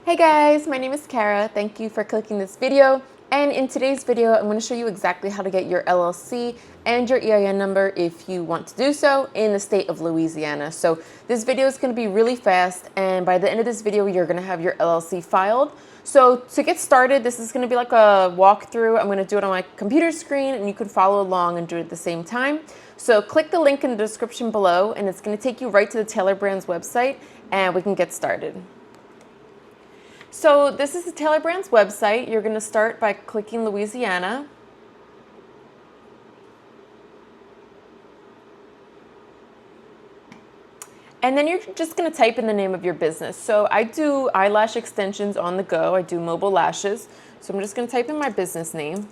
Hey guys, my name is Kara. Thank you for clicking this video. And in today's video, I'm going to show you exactly how to get your LLC and your EIN number if you want to do so in the state of Louisiana. So this video is going to be really fast, and by the end of this video, you're going to have your LLC filed. So to get started, this is going to be like a walkthrough. I'm going to do it on my computer screen, and you can follow along and do it at the same time. So click the link in the description below, and it's going to take you right to the Taylor Brands website, and we can get started. So this is the Taylor Brands website. You're going to start by clicking Louisiana. And then you're just going to type in the name of your business. So I do eyelash extensions on the go. I do mobile lashes. So I'm just going to type in my business name.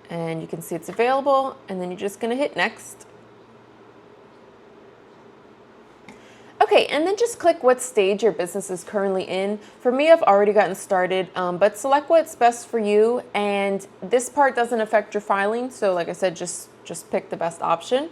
And you can see it's available. And then you're just going to hit next. Okay, and then just click what stage your business is currently in. For me, I've already gotten started, but select what's best for you. And this part doesn't affect your filing. So like I said, just pick the best option.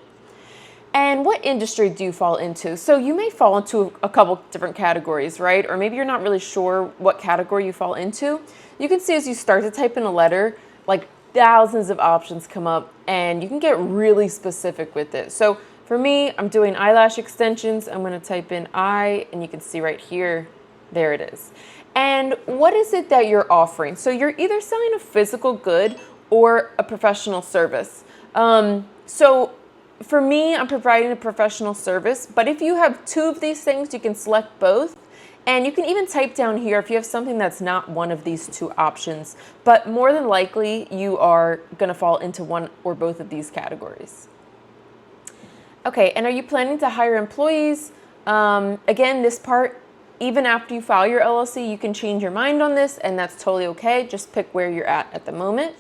And what industry do you fall into? So you may fall into a couple different categories, right? Or maybe you're not really sure what category you fall into. You can see as you start to type in a letter, like thousands of options come up, and you can get really specific with it. So for me, I'm doing eyelash extensions. I'm going to type in eye, and you can see right here, there it is. And what is it that you're offering? So you're either selling a physical good or a professional service. So for me, I'm providing a professional service, but if you have two of these things, you can select both. And you can even type down here if you have something that's not one of these two options, but more than likely you are going to fall into one or both of these categories. Okay, and are you planning to hire employees? Again, this part, even after you file your LLC, you can change your mind on this, and that's totally okay. Just pick where you're at the moment.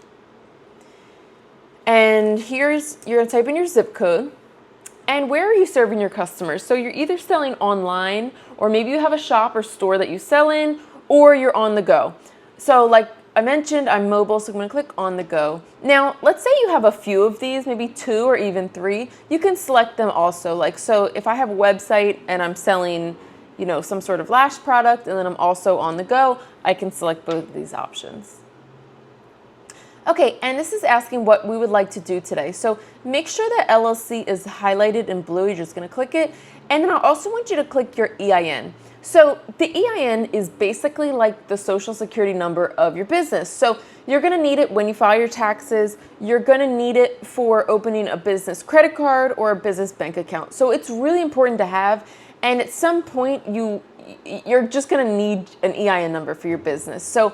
And you're gonna type in your zip code. And where are you serving your customers? So you're either selling online, or maybe you have a shop or store that you sell in, or you're on the go. So like I mentioned, I'm mobile, so I'm going to click on the go. Now, let's say you have a few of these, maybe 2 or even 3. You can select them also. Like, so if I have a website and I'm selling, you know, some sort of lash product, and then I'm also on the go, I can select both of these options. Okay, and this is asking what we would like to do today. So make sure that LLC is highlighted in blue. You're just going to click it. And then I also want you to click your EIN. So the EIN is basically like the social security number of your business. So you're going to need it when you file your taxes. You're going to need it for opening a business credit card or a business bank account. So it's really important to have. And at some point, you're just going to need an EIN number for your business. So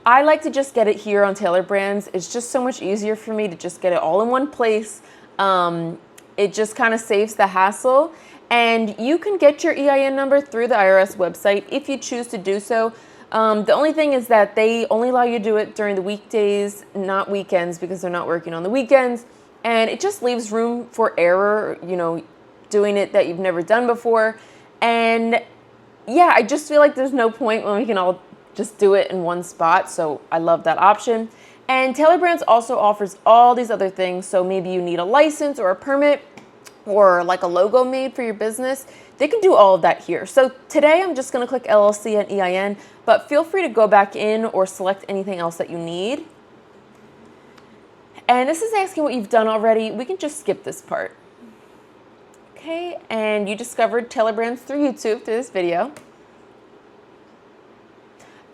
I like to just get it here on Taylor Brands. It's just so much easier for me to just get it all in one place. It just kind of saves the hassle. And you can get your EIN number through the IRS website if you choose to do so. The only thing is that they only allow you to do it during the weekdays, not weekends, because they're not working on the weekends. And it just leaves room for error, you know, doing it that you've never done before. And yeah, I just feel like there's no point when we can all just do it in one spot. So I love that option. And Taylor Brands also offers all these other things. So maybe you need a license or a permit, or like a logo made for your business. They can do all of that here. So today I'm just going to click LLC and EIN, but feel free to go back in or select anything else that you need. And this is asking what you've done already. We can just skip this part. Okay, and you discovered Taylor Brands through YouTube through this video.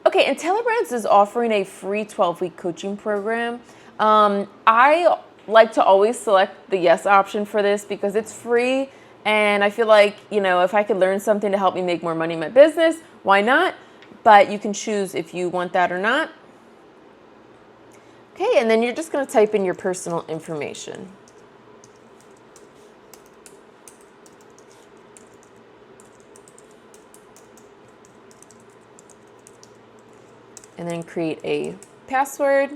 Okay, and Taylor Brands is offering a free 12-week coaching program. I like to always select the yes option for this because it's free, and I feel like, you know, if I could learn something to help me make more money in my business, why not? But you can choose if you want that or not. Okay, and then you're just going to type in your personal information. And then create a password.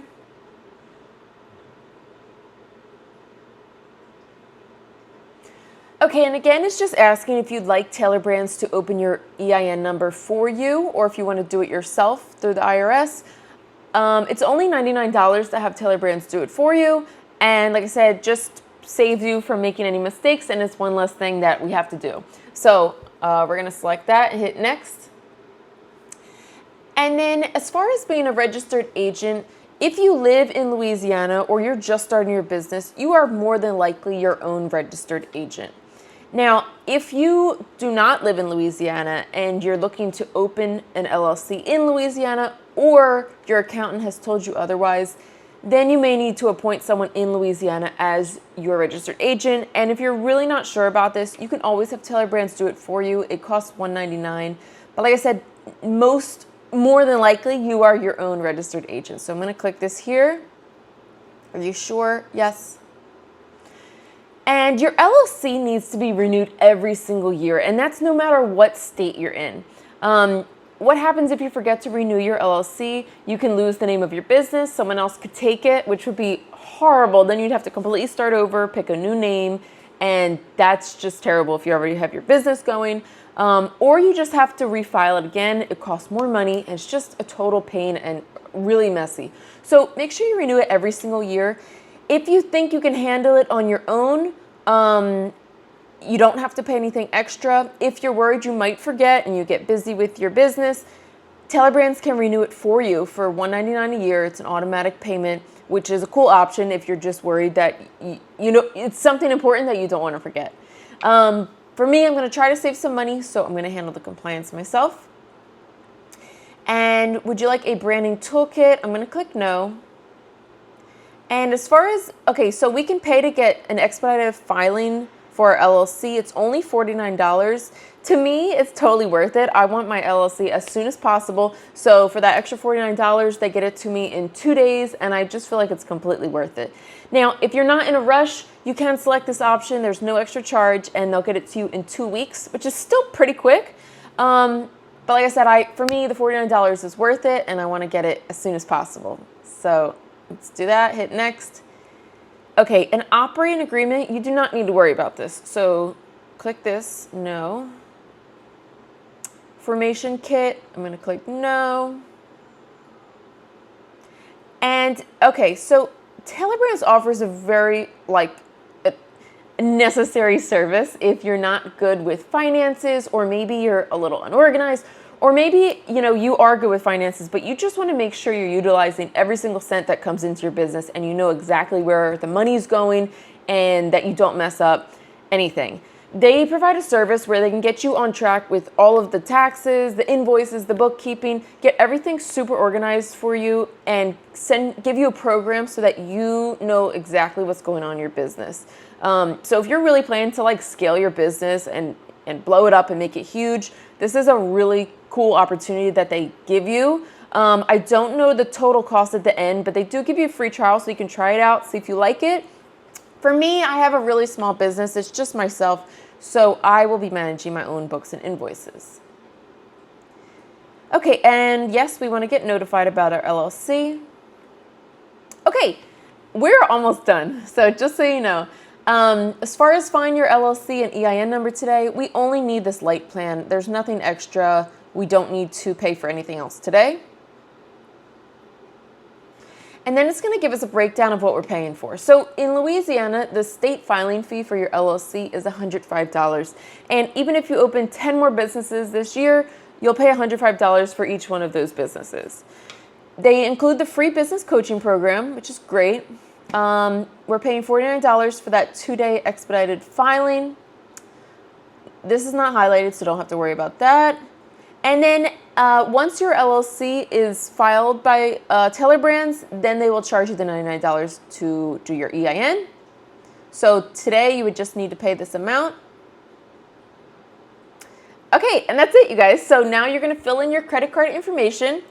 Okay, and again, it's just asking if you'd like Taylor Brands to open your EIN number for you, or if you want to do it yourself through the IRS. It's only $99 to have Taylor Brands do it for you. And like I said, just saves you from making any mistakes, and it's one less thing that we have to do. So We're going to select that and hit next. And then as far as being a registered agent, if you live in Louisiana or you're just starting your business, you are more than likely your own registered agent. Now, if you do not live in Louisiana and you're looking to open an LLC in Louisiana, or your accountant has told you otherwise, then you may need to appoint someone in Louisiana as your registered agent. And if you're really not sure about this, you can always have Taylor Brands do it for you. It costs $199. But like I said, more than likely, you are your own registered agent. So I'm going to click this here. Are you sure? Yes. And your LLC needs to be renewed every single year, and that's no matter what state you're in. What happens if you forget to renew your LLC? You can lose the name of your business. Someone else could take it, which would be horrible. Then you'd have to completely start over, pick a new name, and that's just terrible if you already have your business going. Or you just have to refile it again. It costs more money, and it's just a total pain and really messy. So make sure you renew it every single year. If you think you can handle it on your own, you don't have to pay anything extra. If you're worried you might forget and you get busy with your business, Taylor Brands can renew it for you for $199 a year. It's an automatic payment, which is a cool option if you're just worried that it's something important that you don't want to forget. For me, I'm going to try to save some money, so I'm going to handle the compliance myself. And would you like a branding toolkit? I'm going to click no. And as far as, okay, so we can pay to get an expedited filing for our LLC. It's only $49. To me, it's totally worth it. I want my LLC as soon as possible. So for that extra $49, they get it to me in 2 days, and I just feel like it's completely worth it. Now, if you're not in a rush, you can select this option. There's no extra charge, and they'll get it to you in 2 weeks, which is still pretty quick. But like I said, for me, the $49 is worth it, and I want to get it as soon as possible. So let's do that, hit next. Okay, an operating agreement, you do not need to worry about this. So click this, no. Formation kit, I'm gonna click no. And okay, so Taylor Brands offers a very a necessary service if you're not good with finances, or maybe you're a little unorganized, or maybe you are good with finances, but you just want to make sure you're utilizing every single cent that comes into your business, and you know exactly where the money's going, and that you don't mess up anything. They provide a service where they can get you on track with all of the taxes, the invoices, the bookkeeping, get everything super organized for you, and give you a program so that you know exactly what's going on in your business. So if you're really planning to scale your business and blow it up and make it huge, this is a really cool opportunity that they give you. I don't know the total cost at the end, but they do give you a free trial so you can try it out, see if you like it. For me, I have a really small business. It's just myself, so I will be managing my own books and invoices. Okay, and yes, we want to get notified about our LLC. Okay, we're almost done. So just so you know, as far as find your LLC and EIN number today, we only need this light plan. There's nothing extra. We don't need to pay for anything else today. And then it's going to give us a breakdown of what we're paying for. So in Louisiana, the state filing fee for your LLC is $105. And even if you open 10 more businesses this year, you'll pay $105 for each one of those businesses. They include the free business coaching program, which is great. We're paying $49 for that 2-day expedited filing. This is not highlighted, so don't have to worry about that. And then once your LLC is filed by Taylor Brands, then they will charge you the $99 to do your EIN. So today you would just need to pay this amount. Okay, and that's it, you guys. So now you're going to fill in your credit card information.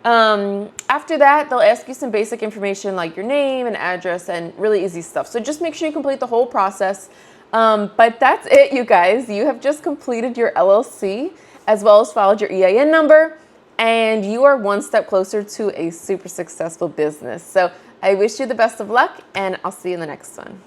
After that, they'll ask you some basic information like your name and address and really easy stuff. So just make sure you complete the whole process. But that's it, you guys. You have just completed your LLC as well as filed your EIN number, and you are one step closer to a super successful business. So I wish you the best of luck, and I'll see you in the next one.